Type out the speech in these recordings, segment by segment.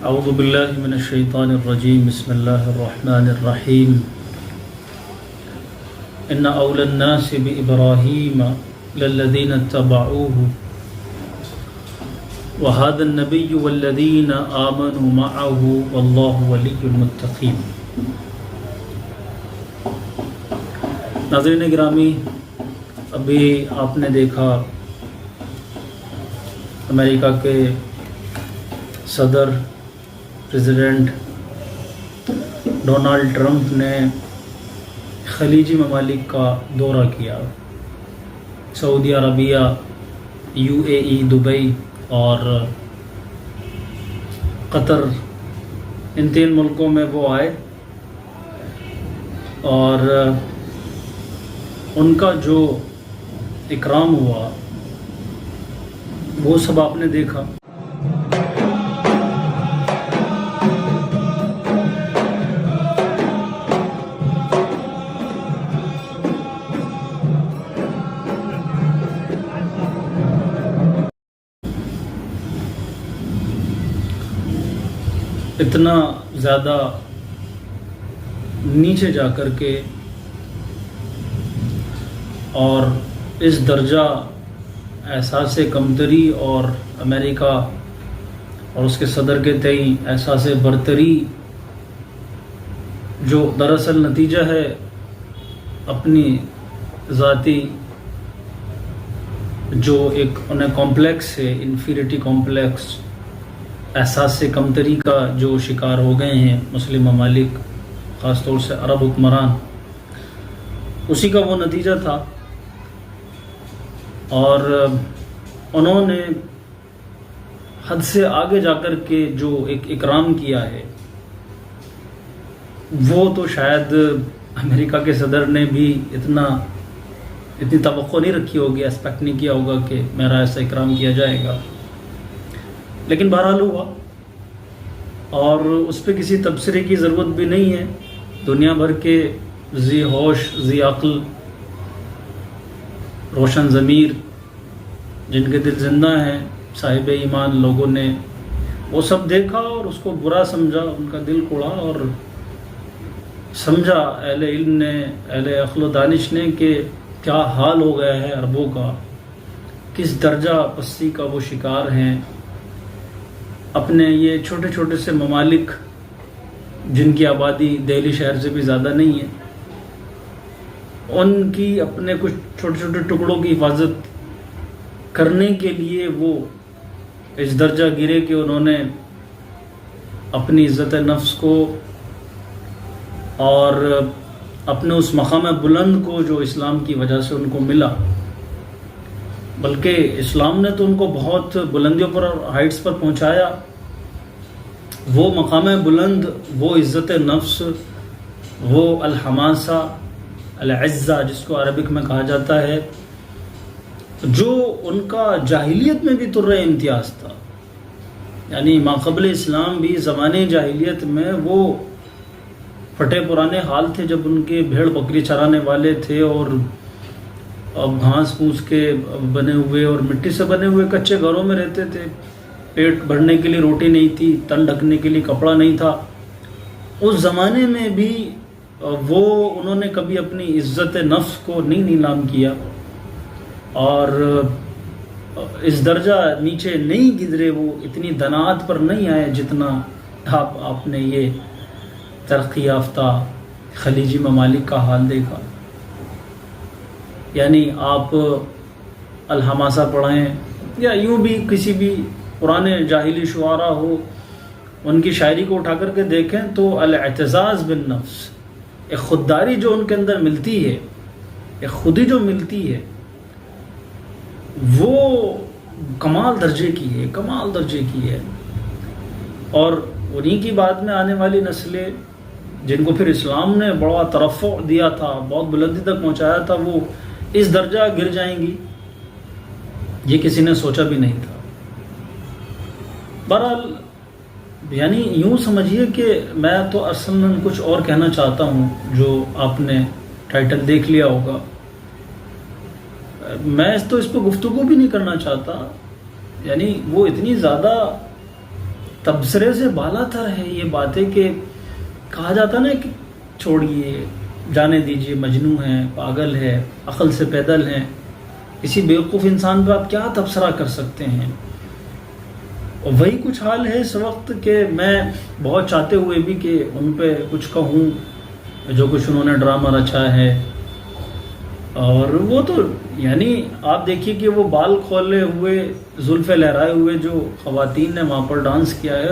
اعوذ باللہ من الشیطان الرجیم بسم اللہ الرحمن الرحیم ان اول الناس بابراہیم للذین اتبعوه وهذا النبی والذین آمنوا معه واللہ ولی المتقین۔ ناظرین گرامی، ابھی آپ نے دیکھا امریکہ کے صدر پریزیڈنٹ ڈونلڈ ٹرمپ نے خلیجی ممالک کا دورہ کیا۔ سعودی عربیہ، UAE، دبئی اور قطر، ان 3 ملکوں میں وہ آئے اور ان کا جو اکرام ہوا وہ سب آپ نے دیکھا۔ اتنا زیادہ نیچے جا کر کے اور اس درجہ احساس کمتری اور امریکہ اور اس کے صدر کے تئیں احساس برتری، جو دراصل نتیجہ ہے اپنی ذاتی جو ایک انہیں کمپلیکس ہے، انفیریٹی کمپلیکس، احساس کمتری کا جو شکار ہو گئے ہیں مسلم ممالک، خاص طور سے عرب حکمران، اسی کا وہ نتیجہ تھا۔ اور انہوں نے حد سے آگے جا کر کے جو ایک اکرام کیا ہے وہ تو شاید امریکہ کے صدر نے بھی اتنی توقع نہیں رکھی ہوگی، ایکسپیکٹ نہیں کیا ہوگا کہ میرا ایسا اکرام کیا جائے گا، لیکن بہرحال ہوا۔ اور اس پہ کسی تبصرے کی ضرورت بھی نہیں ہے۔ دنیا بھر کے ذی ہوش، ذی عقل، روشن ضمیر، جن کے دل زندہ ہیں، صاحب ایمان لوگوں نے وہ سب دیکھا اور اس کو برا سمجھا، ان کا دل کوڑا اور سمجھا اہل علم نے، اہل عقل و دانش نے کہ کیا حال ہو گیا ہے عربوں کا، کس درجہ پستی کا وہ شکار ہیں۔ اپنے یہ چھوٹے چھوٹے سے ممالک جن کی آبادی دہلی شہر سے بھی زیادہ نہیں ہے، ان کی اپنے کچھ چھوٹے چھوٹے ٹکڑوں کی حفاظت کرنے کے لیے وہ اس درجہ گرے کہ انہوں نے اپنی عزت نفس کو اور اپنے اس مقام بلند کو جو اسلام کی وجہ سے ان کو ملا، بلکہ اسلام نے تو ان کو بہت بلندیوں پر اور ہائٹس پر پہنچایا، وہ مقام بلند، وہ عزت نفس، وہ الحماسہ، العزہ جس کو عربک میں کہا جاتا ہے، جو ان کا جاہلیت میں بھی طرح امتیاز تھا۔ یعنی ماقبل اسلام بھی زمانے جاہلیت میں وہ پھٹے پرانے حال تھے، جب ان کے بھیڑ بکری چرانے والے تھے اور گھاس پھوس کے بنے ہوئے اور مٹی سے بنے ہوئے کچے گھروں میں رہتے تھے، پیٹ بھرنے کے لیے روٹی نہیں تھی، تن ڈھکنے کے لیے کپڑا نہیں تھا۔ اس زمانے میں بھی وہ انہوں نے کبھی اپنی عزت نفس کو نہیں نیلام کیا اور اس درجہ نیچے نہیں گزرے، وہ اتنی دناعت پر نہیں آئے جتنا آپ نے یہ ترقی یافتہ خلیجی ممالک کا حال دیکھا۔ یعنی آپ الحماسہ پڑھیں یا یوں بھی کسی بھی پرانے جاہلی شعراء ہو، ان کی شاعری کو اٹھا کر کے دیکھیں تو الاعتزاز بالنفس، ایک خودداری جو ان کے اندر ملتی ہے، ایک خودی جو ملتی ہے، وہ کمال درجے کی ہے، کمال درجے کی ہے۔ اور انہی کی بعد میں آنے والی نسلیں جن کو پھر اسلام نے بڑا ترفع دیا تھا، بہت بلندی تک پہنچایا تھا، وہ اس درجہ گر جائیں گی، یہ کسی نے سوچا بھی نہیں تھا۔ بہرحال یعنی یوں سمجھیے کہ میں تو اصلاً کچھ اور کہنا چاہتا ہوں، جو آپ نے ٹائٹل دیکھ لیا ہوگا۔ میں تو اس پہ گفتگو بھی نہیں کرنا چاہتا، یعنی وہ اتنی زیادہ تبصرے سے بالا تر ہے یہ باتیں کہ کہا جاتا نا کہ چھوڑیے، جانے دیجیے، مجنون ہے، پاگل ہے، عقل سے پیدل ہیں، کسی بیوقوف انسان پہ آپ کیا تبصرہ کر سکتے ہیں. اور وہی کچھ حال ہے اس وقت کہ میں بہت چاہتے ہوئے بھی کہ ان پہ کچھ کہوں، جو کچھ انہوں نے ڈرامہ رچا ہے. اور وہ تو یعنی آپ دیکھیے کہ وہ بال کھولے ہوئے، زلفیں لہرائے ہوئے جو خواتین نے وہاں پر ڈانس کیا ہے،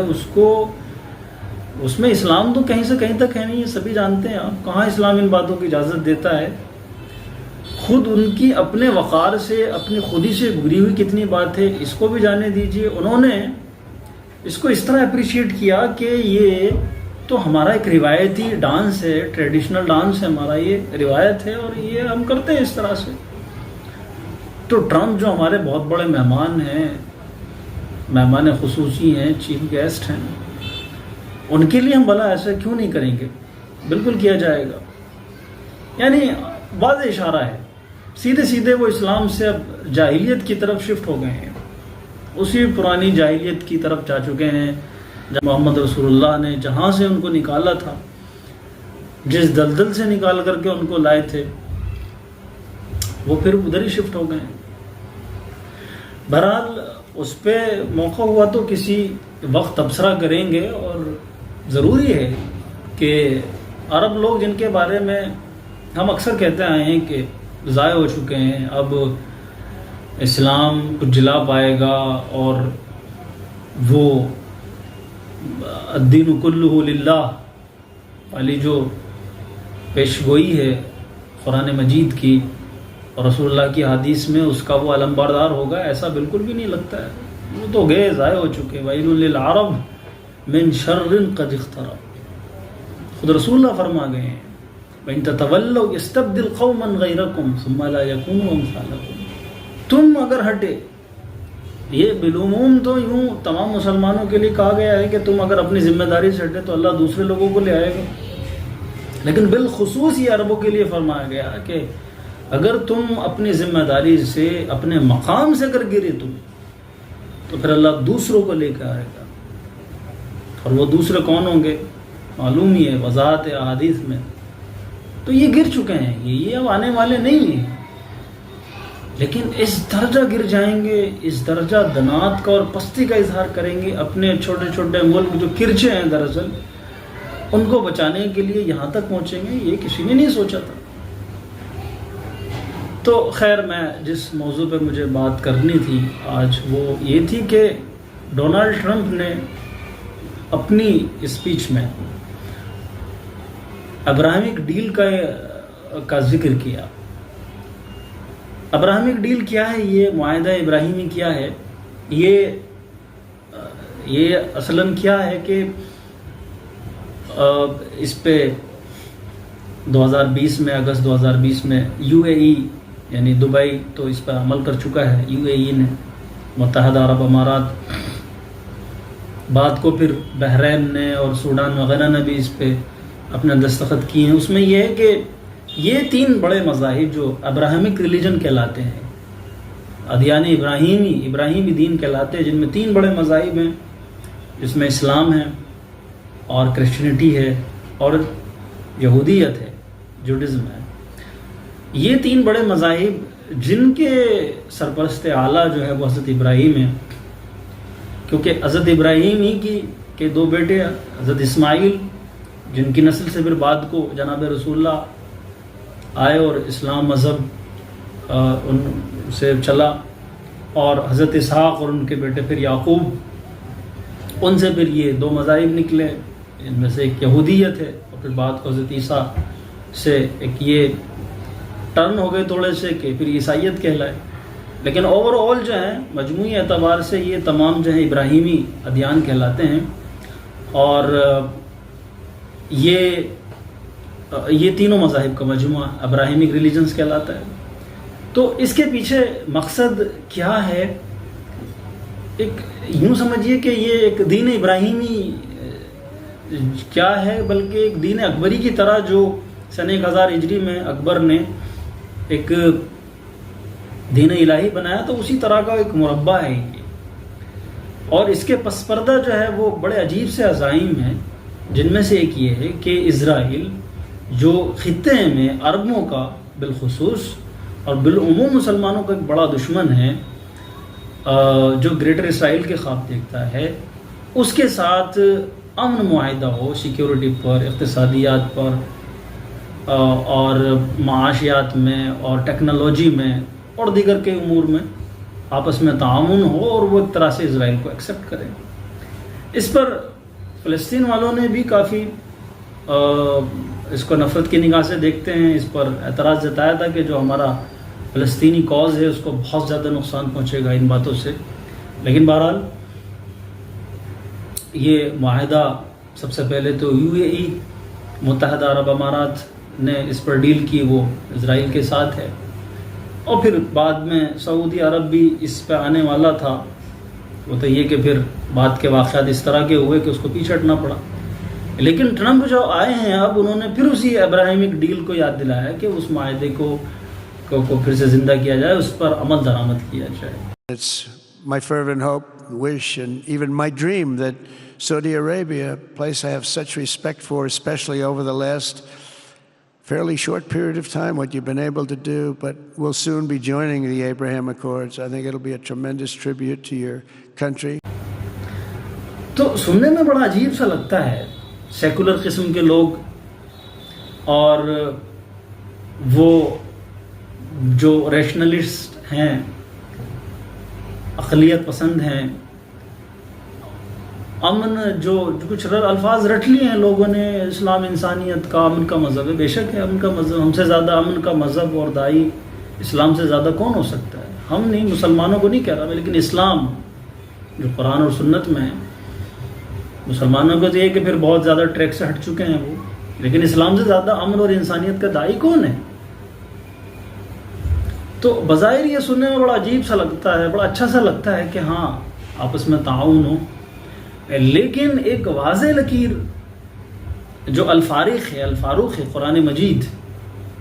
اس میں اسلام تو کہیں سے کہیں تک ہے نہیں، یہ سبھی جانتے ہیں آپ. کہاں اسلام ان باتوں کی اجازت دیتا ہے؟ خود ان کی اپنے وقار سے، اپنی خودی سے گری ہوئی کتنی بات ہے، اس کو بھی جانے دیجیے. انہوں نے اس کو اس طرح اپریشیٹ کیا کہ یہ تو ہمارا ایک روایتی ڈانس ہے، ٹریڈیشنل ڈانس ہے ہمارا، یہ روایت ہے اور یہ ہم کرتے ہیں اس طرح سے. تو ٹرمپ جو ہمارے بہت بڑے مہمان ہیں، مہمان خصوصی ہیں، چیف گیسٹ ہیں، ان کے لیے ہم بھلا ایسا کیوں نہیں کریں گے؟ بالکل کیا جائے گا. یعنی واضح اشارہ ہے، سیدھے سیدھے وہ اسلام سے اب جاہلیت کی طرف شفٹ ہو گئے ہیں، اسی پرانی جاہلیت کی طرف جا چکے ہیں. جب محمد رسول اللہ نے جہاں سے ان کو نکالا تھا، جس دلدل سے نکال کر کے ان کو لائے تھے، وہ پھر ادھر ہی شفٹ ہو گئے ہیں. بہرحال اس پہ موقع ہوا تو کسی وقت تبصرہ کریں گے. اور ضروری ہے کہ عرب لوگ جن کے بارے میں ہم اکثر کہتے آئے ہیں کہ ضائع ہو چکے ہیں، اب اسلام کچھ جلا پائے گا، اور وہ الدین کلہ للہ والی جو پیشگوئی ہے قرآن مجید کی اور رسول اللہ کی حدیث میں، اس کا وہ علم بردار ہوگا، ایسا بالکل بھی نہیں لگتا ہے. وہ تو گئے، ضائع ہو چکے. ویل للعرب من شر قد اقترب. خود رسول اللہ فرما گئے ہیں وَإِن تَتَوَلَّوْا يَسْتَبْدِلْ قَوْمًا غَيْرَكُمْ ثُمَّ لَا يَكُونُوا أَمْثَالَكُمْ. تم اگر ہٹے، یہ بالعموم تو یوں تمام مسلمانوں کے لیے کہا گیا ہے کہ تم اگر اپنی ذمہ داری سے ہٹے تو اللہ دوسرے لوگوں کو لے آئے گا، لیکن بالخصوص یہ عربوں کے لیے فرمایا گیا کہ اگر تم اپنی ذمہ داری سے، اپنے مقام سے اگر گرے تم، تو پھر اللہ دوسروں کو لے کے آئے گا. اور وہ دوسرے کون ہوں گے معلوم ہی ہے، وضاحت ہے احادیث میں. تو یہ گر چکے ہیں، یہ اب آنے والے نہیں ہیں، لیکن اس درجہ گر جائیں گے، اس درجہ دنات کا اور پستی کا اظہار کریں گے. اپنے چھوٹے چھوٹے ملک جو کرچے ہیں دراصل، ان کو بچانے کے لیے یہاں تک پہنچیں گے، یہ کسی نے نہیں سوچا تھا. تو خیر، میں جس موضوع پہ مجھے بات کرنی تھی آج، وہ یہ تھی کہ ڈونلڈ ٹرمپ نے اپنی اسپیچ میں ابراہیمک ڈیل کا ذکر کیا. ابراہیمک ڈیل کیا ہے؟ یہ معاہدہ ابراہیمی کیا ہے؟ یہ اصلاً کیا ہے کہ اس پہ 2020 میں، اگست 2020 میں UAE یعنی دبئی تو اس پر عمل کر چکا ہے. UAE نے، متحدہ عرب امارات، بعد کو پھر بحرین نے اور سوڈان وغیرہ نے بھی اس پہ اپنے دستخط کیے ہیں. اس میں یہ ہے کہ یہ 3 بڑے مذاہب جو ابراہیمک ریلیجن کہلاتے ہیں، ادیان ابراہیمی دین کہلاتے ہیں، جن میں 3 بڑے مذاہب ہیں، جس میں اسلام ہے اور کرسچنٹی ہے اور یہودیت ہے، جوڈزم ہے. یہ 3 بڑے مذاہب جن کے سرپرست اعلیٰ جو ہے وہ حضرت ابراہیم ہیں، کیونکہ حضرت ابراہیم ہی کے 2 بیٹے حضرت اسماعیل، جن کی نسل سے پھر بعد کو جناب رسول اللہ آئے اور اسلام مذہب ان سے چلا، اور حضرت اسحاق اور ان کے بیٹے پھر یعقوب. ان سے پھر یہ 2 مذاہب نکلے، ان میں سے ایک یہودیت ہے، اور پھر بعد کو حضرت عیسیٰ سے ایک یہ ٹرن ہو گئے تھوڑے سے کہ پھر عیسائیت کہلائے. لیکن اوور آل جو ہیں مجموعی اعتبار سے یہ تمام جو ہیں ابراہیمی ادیان کہلاتے ہیں. اور یہ تینوں مذاہب کا مجموعہ ابراہیمک ریلیجنز کہلاتا ہے. تو اس کے پیچھے مقصد کیا ہے؟ ایک یوں سمجھیے کہ یہ ایک دین ابراہیمی کیا ہے، بلکہ ایک دین اکبری کی طرح جو سن 1000 ہجری میں اکبر نے ایک دین الہی بنایا، تو اسی طرح کا ایک مربع ہے یہ. اور اس کے پس پردہ جو ہے وہ بڑے عجیب سے عزائم ہیں، جن میں سے ایک یہ ہے کہ اسرائیل جو خطے میں عربوں کا بالخصوص اور بالعموم مسلمانوں کا ایک بڑا دشمن ہے، جو گریٹر اسرائیل کے خواب دیکھتا ہے، اس کے ساتھ امن معاہدہ ہو، سیکیورٹی پر، اقتصادیات پر اور معاشیات میں اور ٹیکنالوجی میں اور دیگر کے امور میں آپس میں تعاون ہو، اور وہ ایک طرح سے اسرائیل کو ایکسیپٹ کرے۔ اس پر فلسطین والوں نے بھی کافی اس کو نفرت کی نگاہ سے دیکھتے ہیں، اس پر اعتراض جتایا تھا کہ جو ہمارا فلسطینی کاز ہے اس کو بہت زیادہ نقصان پہنچے گا ان باتوں سے۔ لیکن بہرحال یہ معاہدہ سب سے پہلے تو UAE متحدہ عرب امارات نے اس پر ڈیل کی، وہ اسرائیل کے ساتھ ہے، اور پھر بعد میں سعودی عرب بھی اس پہ آنے والا تھا۔ وہ تو یہ کہ پھر بعد کے واقعات اس طرح کے ہوئے کہ اس کو پیچھے ہٹنا پڑا۔ لیکن ٹرمپ جو آئے ہیں اب، انہوں نے پھر اسی ابراہیمک ڈیل کو یاد دلایا کہ اس معاہدے کو پھر سے زندہ کیا جائے، اس پر عمل درآمد کیا جائے۔ It's my fervent hope, wish, and even my dream that Saudi Arabia, a place I have such respect for, especially over the last fairly short period of time, what you've been able to do, but will soon be joining the Abraham Accords. I think it'll be a tremendous tribute to your country. تو سننے میں بڑا عجیب سا لگتا ہے، secular قسم کے لوگ اور وہ جو ریشنلسٹ ہیں، اقلیت پسند ہیں، امن جو کچھ الفاظ رٹ لیے ہیں لوگوں نے، اسلام انسانیت کا، امن کا مذہب ہے۔ بے شک ہے امن کا مذہب، ہم سے زیادہ امن کا مذہب اور دائی اسلام سے زیادہ کون ہو سکتا ہے؟ ہم نہیں، مسلمانوں کو نہیں کہہ رہا میں، لیکن اسلام جو قرآن اور سنت میں ہے، مسلمانوں کو تو یہ کہ پھر بہت زیادہ ٹریک سے ہٹ چکے ہیں وہ، لیکن اسلام سے زیادہ امن اور انسانیت کا دائی کون ہے؟ تو بظاہر یہ سننے میں بڑا عجیب سا لگتا ہے، بڑا اچھا سا لگتا ہے کہ ہاں آپس میں تعاون ہو، لیکن ایک واضح لکیر جو الفارق ہے قرآن مجید،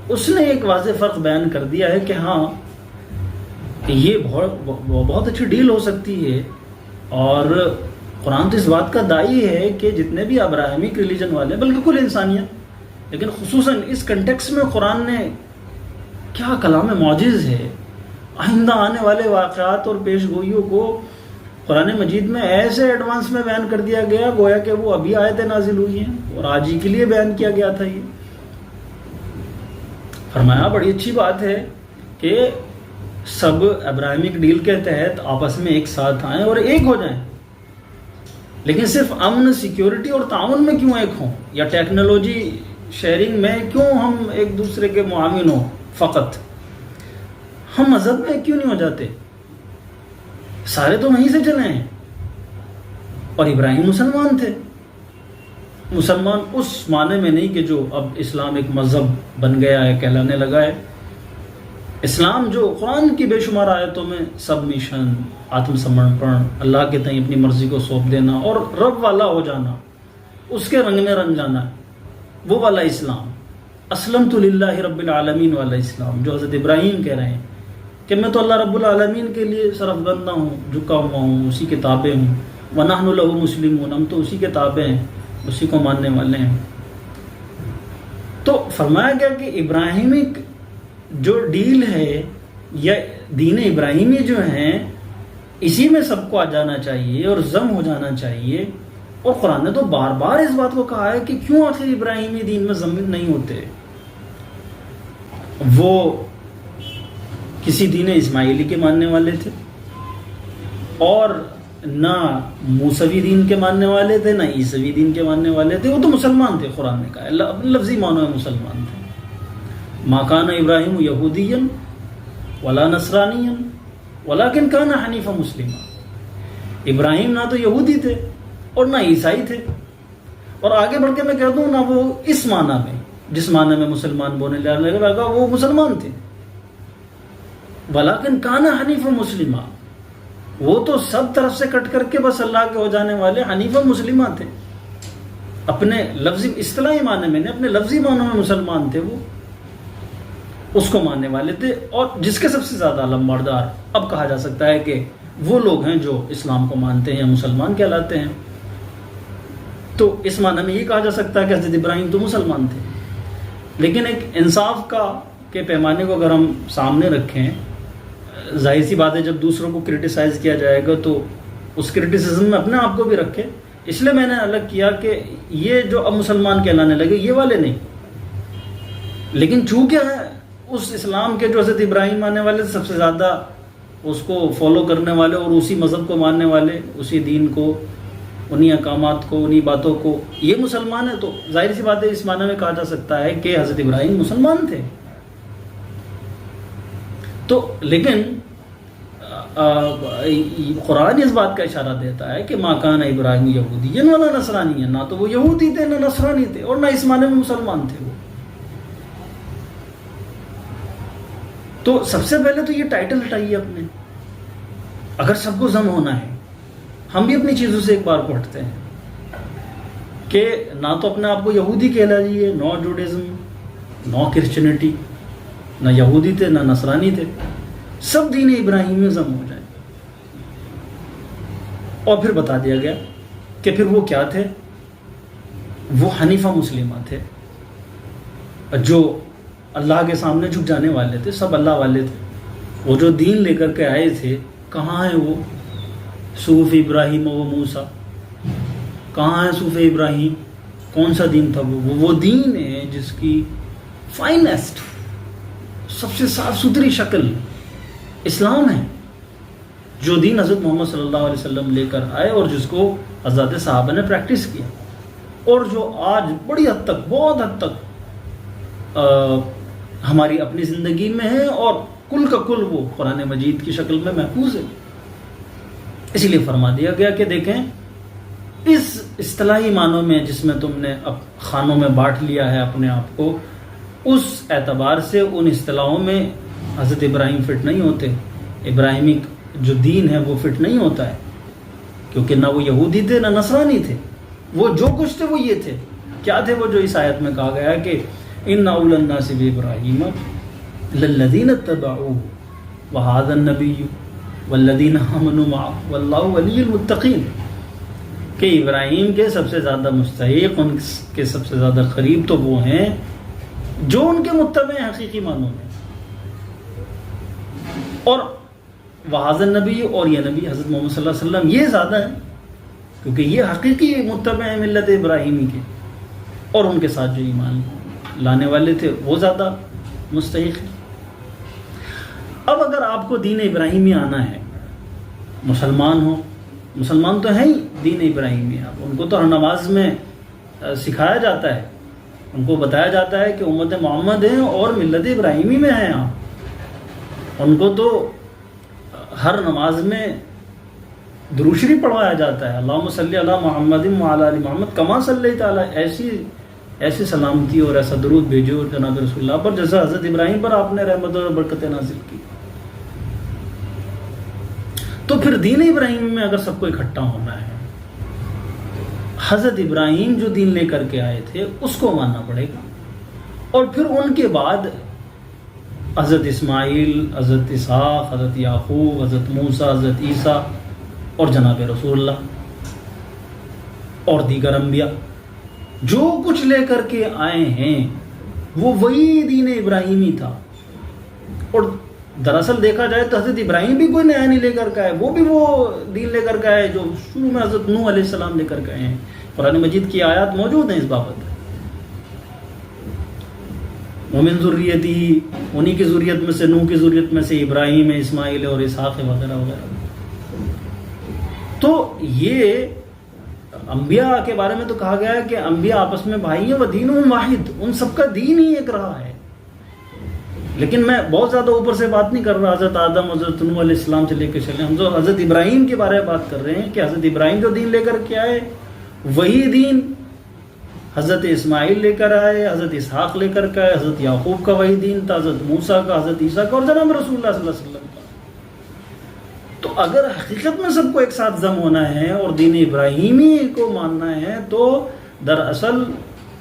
اس نے ایک واضح فرق بیان کر دیا ہے کہ ہاں یہ بہت اچھی ڈیل ہو سکتی ہے، اور قرآن تو اس بات کا دائی ہے کہ جتنے بھی ابراہیمک ریلیجن والے، بلکہ کل انسانیت، لیکن خصوصاً اس کنٹیکس میں قرآن نے کیا کلام معجز ہے، آئندہ آنے والے واقعات اور پیش گوئیوں کو قرآن مجید میں ایسے ایڈوانس میں بیان کر دیا گیا گویا کہ وہ ابھی آیتیں نازل ہوئی ہیں اور آج ہی کے لیے بیان کیا گیا تھا۔ یہ فرمایا بڑی اچھی بات ہے کہ سب ابراہیمک ڈیل کے تحت آپس میں ایک ساتھ آئیں اور ایک ہو جائیں، لیکن صرف امن، سیکیورٹی اور تعاون میں کیوں ایک ہوں، یا ٹیکنالوجی شیئرنگ میں کیوں ہم ایک دوسرے کے معاون ہوں فقط؟ ہم مذہب میں کیوں نہیں ہو جاتے؟ سارے تو وہیں سے چلے ہیں، اور ابراہیم مسلمان تھے۔ مسلمان اس معنی میں نہیں کہ جو اب اسلام ایک مذہب بن گیا ہے، کہلانے لگا ہے۔ اسلام جو قرآن کی بے شمار آیتوں میں سبمیشن، آتم سمرپن، اللہ کے تئیں اپنی مرضی کو سونپ دینا اور رب والا ہو جانا، اس کے رنگ میں رنگ جانا، وہ والا اسلام، اسلمت للہ رب العالمین والا اسلام، جو حضرت ابراہیم کہہ رہے ہیں کہ میں تو اللہ رب العالمین کے لیے سرف بندہ ہوں، جھکا ہوا ہوں، اسی کے تابع ہوں، وَنَحْنُ لَهُ مُسْلِمُونَ، ہم تو اسی کے تابع ہیں، اسی کو ماننے والے ہیں۔ تو فرمایا گیا کہ ابراہیمک جو ڈیل ہے یا دین ابراہیمی جو ہیں، اسی میں سب کو آ جانا چاہیے اور ضم ہو جانا چاہیے، اور قرآن نے تو بار بار اس بات کو کہا ہے کہ کیوں آخر ابراہیمی دین میں ضم نہیں ہوتے؟ وہ کسی دین اسماعیلی کے ماننے والے تھے، اور نہ موسوی دین کے ماننے والے تھے، نہ عیسوی دین کے ماننے والے تھے، وہ تو مسلمان تھے۔ قرآن نے کہا لفظی معنوں میں مسلمان تھے۔ ما کان ابراہیم یہودیا ولا نصرانیا ولکن کان حنیفا مسلما۔ ابراہیم نہ تو یہودی تھے اور نہ عیسائی تھے، اور آگے بڑھ کے میں کہہ دوں نہ وہ اس معنی میں جس معنی میں مسلمان بولنے لگا وہ مسلمان تھے، ولیکن کان حنیفا مسلما، وہ تو سب طرف سے کٹ کر کے بس اللہ کے ہو جانے والے حنیفا مسلمہ تھے، اپنے لفظی اصطلاحی معنی میں نہیں، اپنے لفظی معنی میں مسلمان تھے، وہ اس کو ماننے والے تھے۔ اور جس کے سب سے زیادہ علم بردار اب کہا جا سکتا ہے کہ وہ لوگ ہیں جو اسلام کو مانتے ہیں یا مسلمان کہلاتے ہیں. تو اس معنی میں یہ کہا جا سکتا ہے کہ حضرت ابراہیم تو مسلمان تھے. لیکن ایک انصاف کے پیمانے کو اگر ہم سامنے رکھیں، ظاہر سی بات ہے جب دوسروں کو کرٹیسائز کیا جائے گا تو اس کرٹیسزم میں اپنے آپ کو بھی رکھے. اس لیے میں نے الگ کیا کہ یہ جو اب مسلمان کہلانے لگے یہ والے نہیں، لیکن چونکہ اس اسلام کے جو حضرت ابراہیم ماننے والے سب سے زیادہ اس کو فالو کرنے والے اور اسی مذہب کو ماننے والے، اسی دین کو، انہی احکامات کو، انہی باتوں کو، یہ مسلمان ہے، تو ظاہر سی بات ہے اس معنی میں کہا جا سکتا ہے کہ حضرت ابراہیم مسلمان تھے. تو لیکن قرآن اس بات کا اشارہ دیتا ہے کہ ما کان ابراہیم یہودی ولا نصرانی، نہ تو وہ یہودی تھے نہ نصرانی تھے اور نہ اس معنی میں مسلمان تھے وہ. تو سب سے پہلے تو یہ ٹائٹل ہٹائیے اپنے. اگر سب کو ضم ہونا ہے، ہم بھی اپنی چیزوں سے ایک بار کو ہٹتے ہیں کہ نہ تو اپنے آپ کو یہودی کہلائیے، نو جوڈیزم، نو کرسچینٹی، نہ یہودی تھے نہ نصرانی تھے، سب دین ابراہیم میں ضم ہو جائیں. اور پھر بتا دیا گیا کہ پھر وہ کیا تھے، وہ حنیفہ مسلمہ تھے جو اللہ کے سامنے جھک جانے والے تھے، سب اللہ والے تھے. وہ جو دین لے کر کے آئے تھے، کہاں ہیں وہ صحف ابراہیم و موسیٰ؟ کہاں ہے صحف ابراہیم؟ کون سا دین تھا وہ دین ہے جس کی فائنسٹ، سب سے صاف ستھری شکل اسلام ہے، جو دین حضرت محمد صلی اللہ علیہ وسلم لے کر آئے اور جس کو حضرات صحابہ نے پریکٹس کیا، اور جو آج بڑی حد تک، بہت حد تک ہماری اپنی زندگی میں ہے اور کل کا کل وہ قرآن مجید کی شکل میں محفوظ ہے. اسی لیے فرما دیا گیا کہ دیکھیں اس اصطلاحی معنوں میں جس میں تم نے اب خانوں میں بانٹ لیا ہے اپنے آپ کو، اس اعتبار سے ان اصطلاحوں میں حضرت ابراہیم فٹ نہیں ہوتے. ابراہیمی جو دین ہے وہ فٹ نہیں ہوتا ہے، کیونکہ نہ وہ یہودی تھے نہ نصرانی تھے. وہ جو کچھ تھے وہ یہ تھے. کیا تھے وہ جو اس آیت میں کہا گیا ہے کہ ان اول الناس بابراہیم للذین اتبعوہ وہذا النبی والذین آمنوا معہ واللہ ولی المتقین، کہ ابراہیم کے سب سے زیادہ مستحق، ان کے سب سے زیادہ قریب تو وہ ہیں جو ان کے متبع ہیں حقیقی معنوں میں. اور وہذا النبی، اور یہ نبی حضرت محمد صلی اللہ علیہ وسلم یہ زیادہ ہیں، کیونکہ یہ حقیقی متبع ہیں ملت ابراہیمی کے، اور ان کے ساتھ جو ایمان لانے والے تھے وہ زیادہ مستحق ہیں. اب اگر آپ کو دین ابراہیمی آنا ہے، مسلمان ہو، مسلمان تو ہیں ہی دین ابراہیمی، آپ ان کو تو ہر نماز میں سکھایا جاتا ہے، ان کو بتایا جاتا ہے کہ امت محمد ہیں اور ملت ابراہیمی میں ہیں آپ. ان کو تو ہر نماز میں درود شریف پڑھوایا جاتا ہے، اللہم صلی علی محمد وعلی آل محمد کما صلیت علی، ایسی سلامتی اور ایسا درود بھیجو جناب رسول اللہ پر جیسا حضرت ابراہیم پر آپ نے رحمت اور برکت نازل کی. تو پھر دین ابراہیم میں اگر سب کو اکٹھا ہونا ہے، حضرت ابراہیم جو دین لے کر کے آئے تھے اس کو ماننا پڑے گا. اور پھر ان کے بعد حضرت اسماعیل، حضرت اسحاق، حضرت یعقوب، حضرت موسیٰ، حضرت عیسیٰ اور جناب رسول اللہ اور دیگر انبیاء جو کچھ لے کر کے آئے ہیں وہ وہی دین ابراہیمی تھا. اور دراصل دیکھا جائے تو حضرت ابراہیم بھی کوئی نیا نہیں لے کر کے آئے، وہ بھی وہ دین لے کر کے آئے جو شروع میں حضرت نوح علیہ السلام لے کر کے آئے ہیں. قرآن مجید کی آیات موجود ہیں اس بابت. ومن ذریتی، انہی کی ذریت میں سے، نوح کی ذریت میں سے ابراہیم ہے، اسماعیل اور اسحاق وغیرہ وغیرہ. تو یہ انبیاء کے بارے میں تو کہا گیا ہے کہ انبیاء آپس میں بھائی ہیں، ودینہم واحد، ان سب کا دین ہی ایک رہا ہے. لیکن میں بہت زیادہ اوپر سے بات نہیں کر رہا، حضرت آدم، حضرت نوح علیہ السلام سے لے کے چلے، ہم تو حضرت ابراہیم کے بارے میں بات کر رہے ہیں کہ حضرت ابراہیم جو دین لے کر کے آئے وہی دین حضرت اسماعیل لے کر آئے، حضرت اسحاق لے کر کے آئے، حضرت یعقوب کا وہی دین تھا، حضرت موسیٰ کا، حضرت عیسیٰ کا اور جناب رسول اللہ صلی اللہ علیہ وسلم کا. تو اگر حقیقت میں سب کو ایک ساتھ ضم ہونا ہے اور دین ابراہیمی کو ماننا ہے تو دراصل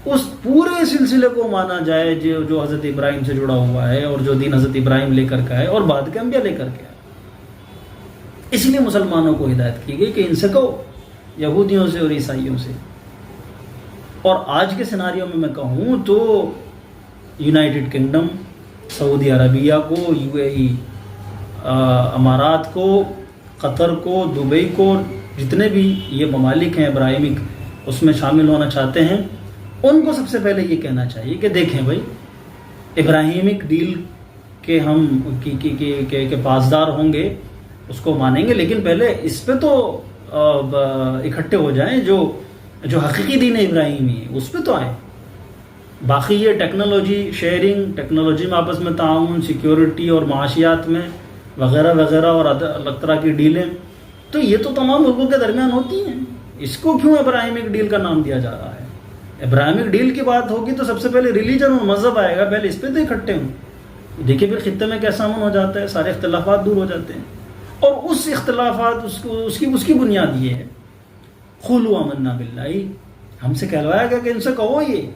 اس پورے سلسلے کو مانا جائے جو حضرت ابراہیم سے جڑا ہوا ہے اور جو دین حضرت ابراہیم لے کر کے آئے اور بعد کے انبیاء لے کر کے آئے. اس لیے مسلمانوں کو ہدایت کی گئی کہ ان سے کہو، یہودیوں سے اور عیسائیوں سے. اور آج کے سیناریو میں کہوں تو یونائٹڈ کنگڈم، سعودی عربیہ کو، UAE، امارات کو، قطر کو، دبئی کو، جتنے بھی یہ ممالک ہیں ابراہیمک اس میں شامل ہونا چاہتے ہیں، ان کو سب سے پہلے یہ کہنا چاہیے کہ دیکھیں بھائی، ابراہیمک ڈیل کے ہم کے پاسدار ہوں گے، اس کو مانیں گے، لیکن پہلے اس پہ تو اکٹھے ہو جائیں جو حقیقی دین ابراہیمی ہے اس پہ تو آئیں. باقی یہ ٹیکنالوجی شیئرنگ، ٹیکنالوجی میں آپس میں تعاون، سیکیورٹی اور معاشیات میں وغیرہ وغیرہ اور الگ طرح کی ڈیلیں، تو یہ تو تمام ملکوں کے درمیان ہوتی ہیں. اس کو کیوں ابراہیمک ڈیل کا نام دیا جا رہا ہے؟ ابراہیمک ڈیل کی بات ہوگی تو سب سے پہلے ریلیجن اور مذہب آئے گا، پہلے اس پہ تو اکٹھے ہوں. دیکھیے پھر خطے میں کیسا امن ہو جاتا ہے، سارے اختلافات دور ہو جاتے ہیں. اور اس اختلافات اس کی بنیاد یہ ہے، قولوا آمنا باللہ، ہم سے کہلوایا گیا کہ ان سے کہو، یہ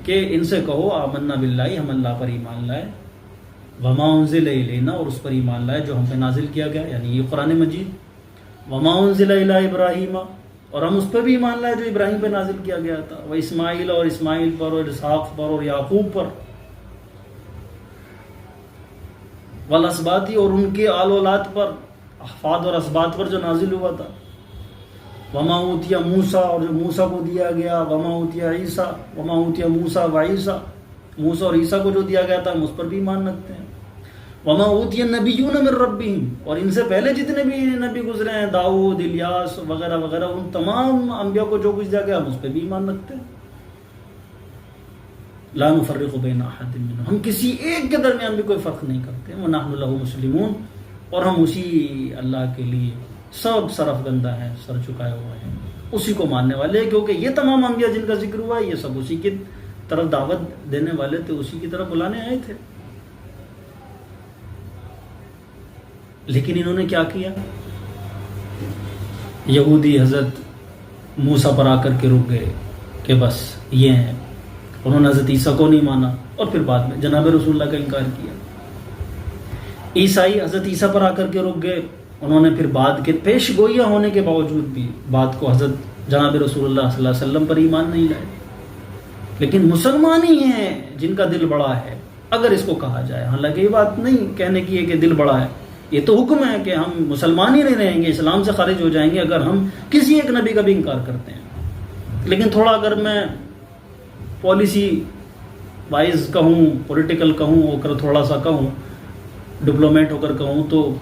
کہ ان سے کہو آمنا باللہ، ہم اللہ پر ایمان لائے، وما انزل الینا، اور اس پر ایمان لائے جو ہم پہ نازل کیا گیا، یعنی یہ قرآن مجید، وما انزل الی ابراہیم، اور ہم اس پر بھی ایمان لائے جو ابراہیم پہ نازل کیا گیا تھا، وہ اسماعیل، اور اسماعیل پر، اور اسحاق پر، اور یعقوب پر، والاسباطی، اور ان کے آل اولاد پر، احفاد اور اسباط پر جو نازل ہوا تھا، وما اوتیا موسیٰ، اور جو موسیٰ کو دیا گیا، وما اوتیا عیسیٰ، وما اوتیا موسیٰ و عیسیٰ، موسیٰ اور عیسیٰ کو جو دیا گیا تھا ہم اس پر بھی ایمان رکھتے ہیں. وما اوتیا النبیون من ربہم، اور ان سے پہلے جتنے بھی نبی گزرے ہیں، داؤد، الیاس وغیرہ وغیرہ، ان تمام انبیاء کو جو کچھ دیا گیا ہم اس پہ بھی ایمان رکھتے ہیں. لا نفرق بین احد منہم، ہم کسی ایک کے درمیان بھی کوئی فرق نہیں کرتے. ونحن لہ مسلمون، اور ہم اسی اللہ کے لیے سب سرف گندہ ہیں، سر چکائے ہوئے ہیں، اسی کو ماننے والے ہیں، کیونکہ یہ تمام انبیاء جن کا ذکر ہوا ہے یہ سب اسی کی طرف دعوت دینے والے تھے، اسی کی طرف بلانے آئے تھے. لیکن انہوں نے کیا کیا؟ یہودی حضرت موسیٰ پر آ کر کے رک گئے کہ بس یہ ہیں، انہوں نے حضرت عیسیٰ کو نہیں مانا، اور پھر بعد میں جناب رسول اللہ کا انکار کیا. عیسائی حضرت عیسیٰ پر آ کر کے رک گئے، انہوں نے پھر بعد کے پیش گوئیاں ہونے کے باوجود بھی بات کو حضرت جناب رسول اللہ صلی اللہ علیہ وسلم پر ایمان نہیں لائے. لیکن مسلمان ہی ہیں جن کا دل بڑا ہے، اگر اس کو کہا جائے، حالانکہ یہ بات نہیں کہنے کی ہے کہ دل بڑا ہے، یہ تو حکم ہے کہ ہم مسلمان ہی نہیں رہیں گے، اسلام سے خارج ہو جائیں گے اگر ہم کسی ایک نبی کا بھی انکار کرتے ہیں. لیکن تھوڑا اگر میں پالیسی وائز کہوں، پولیٹیکل کہوں، ہو کر تھوڑا سا کہوں، ڈپلومیٹ ہو کر کہوں، تو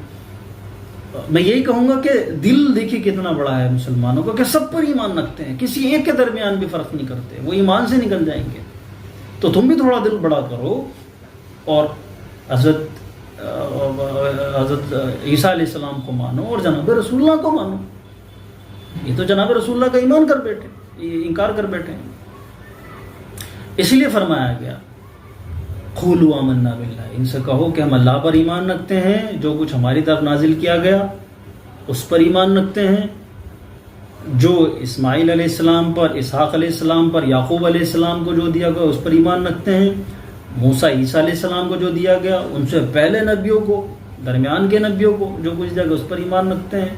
میں یہی کہوں گا کہ دل دیکھیے کتنا بڑا ہے مسلمانوں کا، کہ سب پر ایمان رکھتے ہیں، کسی ایک کے درمیان بھی فرق نہیں کرتے، وہ ایمان سے نکل جائیں گے. تو تم بھی تھوڑا دل بڑا کرو اور حضرت عیسیٰ علیہ السلام کو مانو اور جناب رسول اللہ کو مانو. یہ تو جناب رسول اللہ کا ایمان کر بیٹھے، یہ انکار کر بیٹھے ہیں. اس لیے فرمایا گیا قولوا آمنا باللہ، ان سے کہو کہ ہم اللہ پر ایمان رکھتے ہیں، جو کچھ ہماری طرف نازل کیا گیا اس پر ایمان رکھتے ہیں، جو اسماعیل علیہ السلام پر، اسحاق علیہ السلام پر، یعقوب علیہ السلام کو جو دیا گیا اس پر ایمان رکھتے ہیں، موسیٰ عیسیٰ علیہ السلام کو جو دیا گیا، ان سے پہلے نبیوں کو، درمیان کے نبیوں کو جو کچھ دیا گیا اس پر ایمان رکھتے ہیں،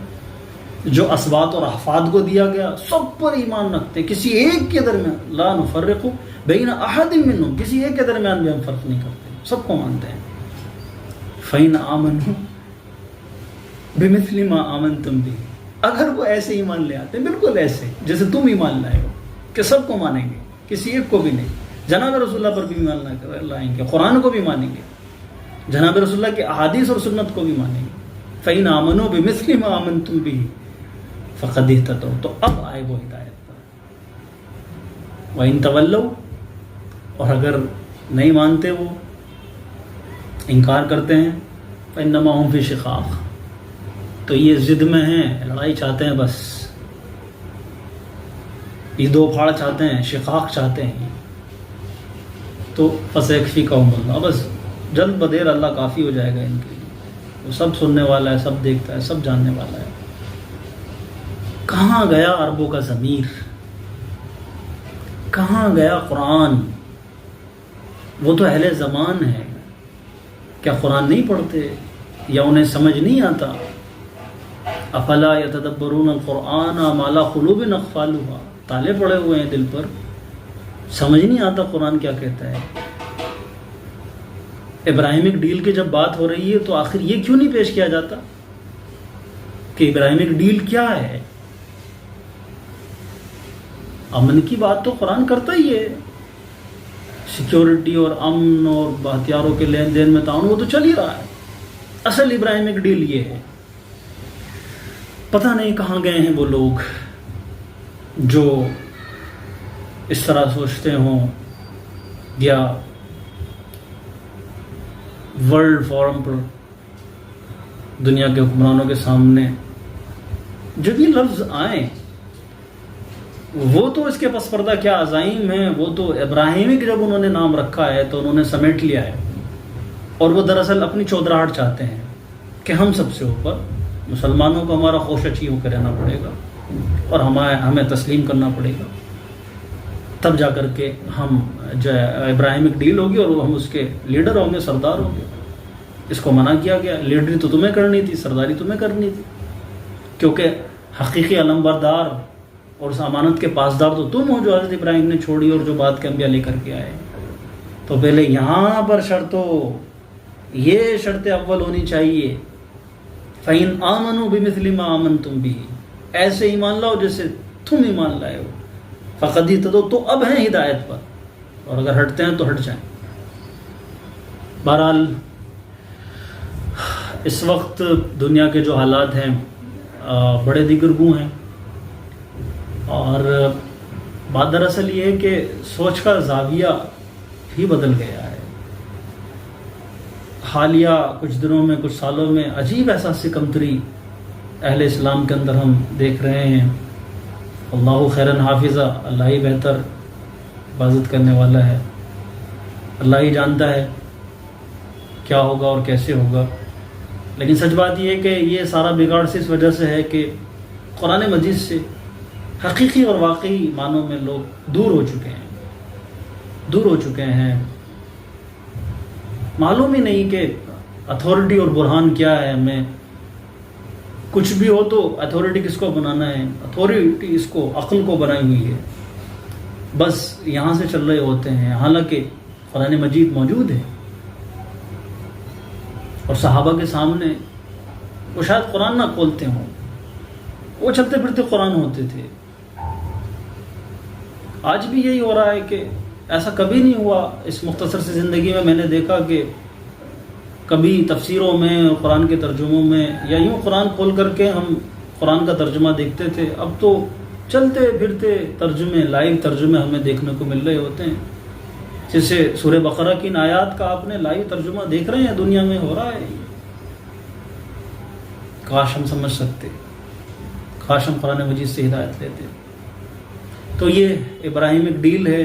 جو اسباط اور احفاد کو دیا گیا سب پر ایمان رکھتے ہیں، کسی ایک کے درمیان، لا نفرق بین احد منہم، کسی ایک کے درمیان بھی ہم فرق نہیں کرتے، سب کو مانتے ہیں. فَإِنْ آمَنُوا بِمِثْلِ مَا آمَنْتُمْ بِهِ، اگر وہ ایسے ایمان لے آتے ہیں بالکل ایسے جیسے تم ایمان لائے ہو، کہ سب کو مانیں گے، کسی ایک کو بھی نہیں، جناب رسول اللہ پر بھی ایمان لائیں گے، قرآن کو بھی مانیں گے، جناب رسول اللہ کی احادیث اور سنت کو بھی مانیں گے. فَإِنْ آمَنُوا بِمِثْلِ مَا آمَنْتُمْ بِهِ فَقَدِ اهْتَدَوْا، تو اب آئے وہ ہدایت پر. وَإِنْ تَوَلَّوْا، اور اگر نہیں مانتے، وہ انکار کرتے ہیں، فَإِنَّمَا هُمْ فِي شِقَاقٍ، تو یہ ضد میں ہیں، لڑائی چاہتے ہیں، بس یہ دو پھاڑ چاہتے ہیں، شقاق چاہتے ہیں. تو فَسَيَكْفِيكَهُمُ اللَّهُ، بس جلد بدیر اللہ کافی ہو جائے گا ان کے لیے، وہ سب سننے والا ہے، سب دیکھتا ہے، سب جاننے والا ہے. کہاں گیا عربوں کا ضمیر؟ کہاں گیا قرآن؟ وہ تو اہل زمان ہے، کیا قرآن نہیں پڑھتے؟ یا انہیں سمجھ نہیں آتا؟ افلا یتدبرون القرآن ام علی قلوب اقفالها، تالے پڑے ہوئے ہیں دل پر، سمجھ نہیں آتا قرآن کیا کہتا ہے؟ ابراہیمک ڈیل کی جب بات ہو رہی ہے تو آخر یہ کیوں نہیں پیش کیا جاتا کہ ابراہیمک ڈیل کیا ہے؟ امن کی بات تو قرآن کرتا ہی ہے، سیکیورٹی اور امن اور ہتھیاروں کے لین دین میں تعاون وہ تو چل ہی رہا ہے۔ اصل ابراہیمک ڈیل یہ ہے۔ پتہ نہیں کہاں گئے ہیں وہ لوگ جو اس طرح سوچتے ہوں، یا ورلڈ فورم پر دنیا کے حکمرانوں کے سامنے جب یہ لفظ آئیں، وہ تو اس کے پس پردہ کیا عزائم ہیں، وہ تو ابراہیمک جب انہوں نے نام رکھا ہے تو انہوں نے سمیٹ لیا ہے، اور وہ دراصل اپنی چودراہٹ چاہتے ہیں کہ ہم سب سے اوپر، مسلمانوں کو ہمارا خوش اچھی ہو کے رہنا پڑے گا اور ہمیں تسلیم کرنا پڑے گا، تب جا کر کے ہم جو ابراہیمک ڈیل ہوگی اور وہ ہم اس کے لیڈر ہوں گے، سردار ہوں گے۔ اس کو منع کیا گیا، لیڈری تو تمہیں کرنی تھی، سرداری تمہیں کرنی تھی، کیونکہ حقیقی علم بردار اور اس امانت کے پاسدار تو تم ہو جو حضرت ابراہیم نے چھوڑی اور جو بات کے انبیاء لے کر کے آئے۔ تو پہلے یہاں پر یہ شرط اول ہونی چاہیے، فَإِنْ آمَنُوا بِمِثْلِ مَا آمَنْتُمْ بِهِ، ایسے ایمان لاؤ جیسے تم ایمان لائے ہو، فَقَدْ اهْتَدَوْا، تو اب ہیں ہدایت پر، اور اگر ہٹتے ہیں تو ہٹ جائیں۔ بہرحال اس وقت دنیا کے جو حالات ہیں بڑے دیگرگوں ہیں، اور بات دراصل یہ ہے کہ سوچ کا زاویہ بھی بدل گیا ہے۔ حالیہ کچھ دنوں میں، کچھ سالوں میں عجیب احساس کمتری اہل اسلام کے اندر ہم دیکھ رہے ہیں۔ اللہ خیراً حافظہ، اللہ ہی بہتر حفاظت کرنے والا ہے، اللہ ہی جانتا ہے کیا ہوگا اور کیسے ہوگا۔ لیکن سچ بات یہ ہے کہ یہ سارا بگاڑ سے اس وجہ سے ہے کہ قرآن مجید سے حقیقی اور واقعی معنوں میں لوگ دور ہو چکے ہیں۔ معلوم ہی نہیں کہ اتھارٹی اور برہان کیا ہے۔ ہمیں کچھ بھی ہو تو اتھارٹی کس کو بنانا ہے؟ اتھارٹی اس کو عقل کو بنائی ہوئی ہے، بس یہاں سے چل رہے ہوتے ہیں، حالانکہ قرآن مجید موجود ہے، اور صحابہ کے سامنے وہ شاید قرآن نہ کھولتے ہوں، وہ چلتے پھرتے قرآن ہوتے تھے۔ آج بھی یہی ہو رہا ہے کہ ایسا کبھی نہیں ہوا اس مختصر سی زندگی میں میں نے دیکھا کہ کبھی تفسیروں میں، قرآن کے ترجموں میں، یا یوں قرآن کھول کر کے ہم قرآن کا ترجمہ دیکھتے تھے، اب تو چلتے پھرتے ترجمے، لائیو ترجمے ہمیں دیکھنے کو مل رہے ہوتے ہیں۔ جیسے سورہ بقرہ کی ان آیات کا آپ نے لائیو ترجمہ دیکھ رہے ہیں، دنیا میں ہو رہا ہے۔ کاش ہم سمجھ سکتے، کاش ہم قرآن مجید سے ہدایت لیتے۔ تو یہ ابراہیمک ڈیل ہے۔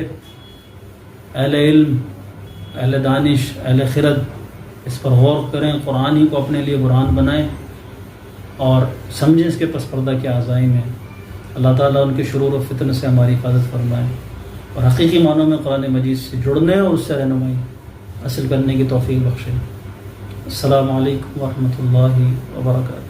اہل علم، اہل دانش، اہل خرد اس پر غور کریں، قرآن ہی کو اپنے لیے برہان بنائیں اور سمجھیں اس کے پس پردہ کیا عزائم ہیں۔ اللہ تعالیٰ ان کے شرور و فتن سے ہماری حفاظت فرمائے، اور حقیقی معنوں میں قرآن مجید سے جڑنے اور اس سے رہنمائی حاصل کرنے کی توفیق بخشے۔ السلام علیکم ورحمۃ اللہ وبرکاتہ۔